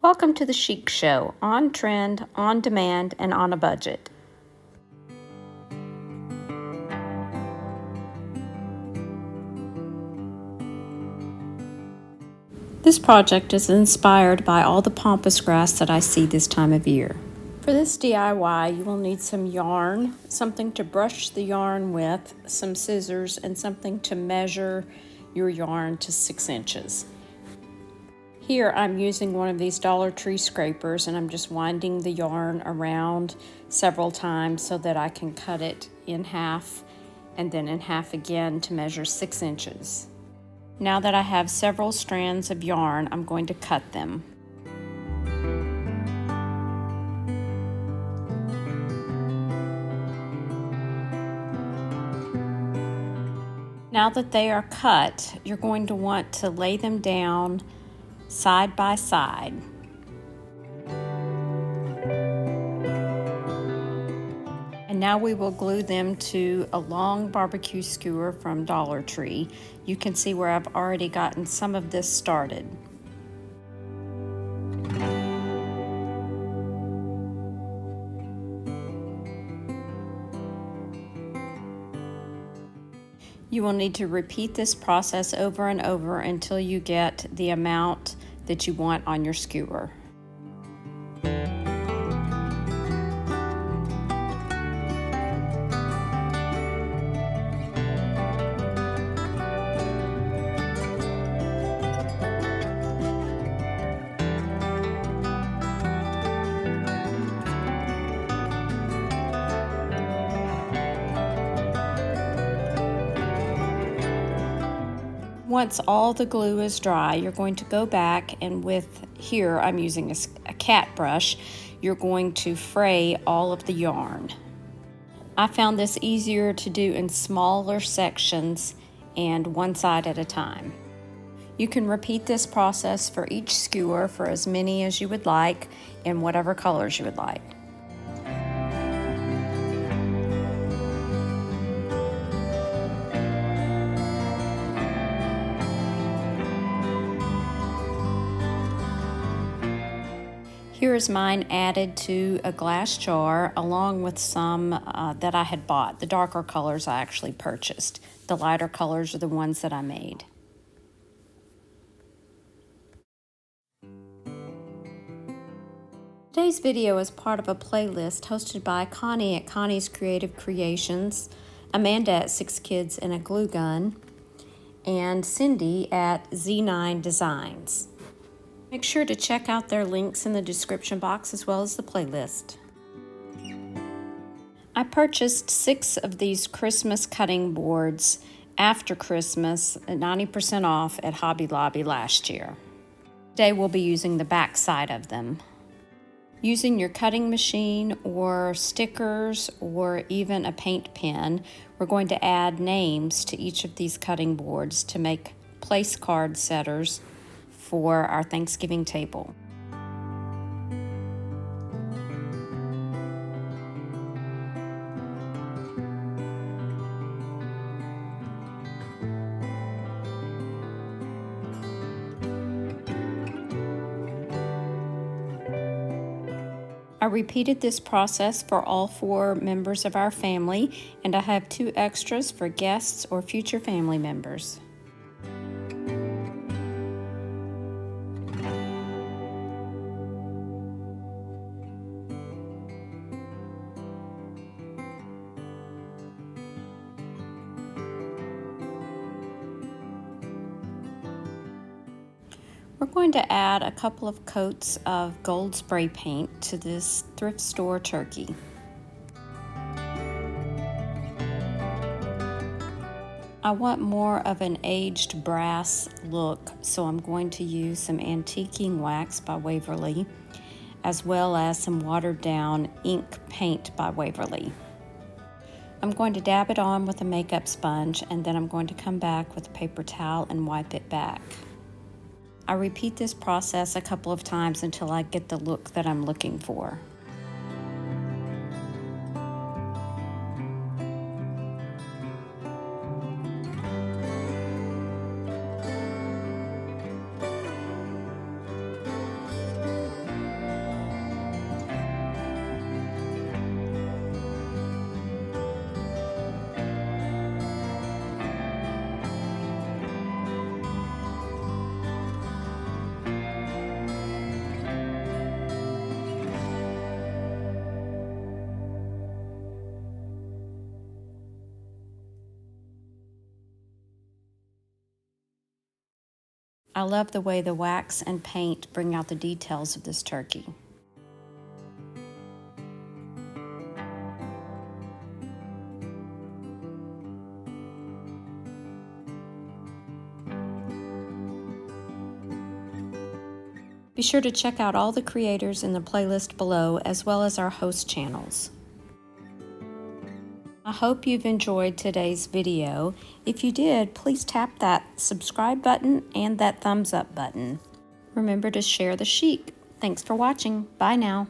Welcome to the Chic Show, on trend, on demand, and on a budget. This project is inspired by all the pampas grass that I see this time of year. For this DIY, you will need some yarn, something to brush the yarn with, some scissors, and something to measure your yarn to 6 inches. Here I'm using one of these Dollar Tree scrapers, and I'm just winding the yarn around several times so that I can cut it in half and then in half again to measure 6 inches. Now that I have several strands of yarn, I'm going to cut them. Now that they are cut, you're going to want to lay them down side by side. And now we will glue them to a long barbecue skewer from Dollar Tree. You can see where I've already gotten some of this started. You will need to repeat this process over and over until you get the amount that you want on your skewer. Once all the glue is dry, you're going to go back and here I'm using a cat brush, you're going to fray all of the yarn. I found this easier to do in smaller sections and one side at a time. You can repeat this process for each skewer for as many as you would like in whatever colors you would like. Here is mine added to a glass jar along with some that I had bought. The darker colors I actually purchased. The lighter colors are the ones that I made. Today's video is part of a playlist hosted by Connie at Connie's Creative Creations, Amanda at 6 Kids and a Glue Gun, and Cindy at Z9 Designs. Make sure to check out their links in the description box as well as the playlist. I purchased 6 of these Christmas cutting boards after Christmas at 90% off at Hobby Lobby last year. Today we'll be using the back side of them. Using your cutting machine or stickers or even a paint pen, we're going to add names to each of these cutting boards to make place card setters for our Thanksgiving table. I repeated this process for all 4 members of our family, and I have 2 extras for guests or future family members. We're going to add a couple of coats of gold spray paint to this thrift store turkey. I want more of an aged brass look, so I'm going to use some antiquing wax by Waverly, as well as some watered down ink paint by Waverly. I'm going to dab it on with a makeup sponge, and then I'm going to come back with a paper towel and wipe it back. I repeat this process a couple of times until I get the look that I'm looking for. I love the way the wax and paint bring out the details of this turkey. Be sure to check out all the creators in the playlist below, as well as our host channels. I hope you've enjoyed today's video. If you did, please tap that subscribe button and that thumbs up button. Remember to share the chic. Thanks for watching. Bye now.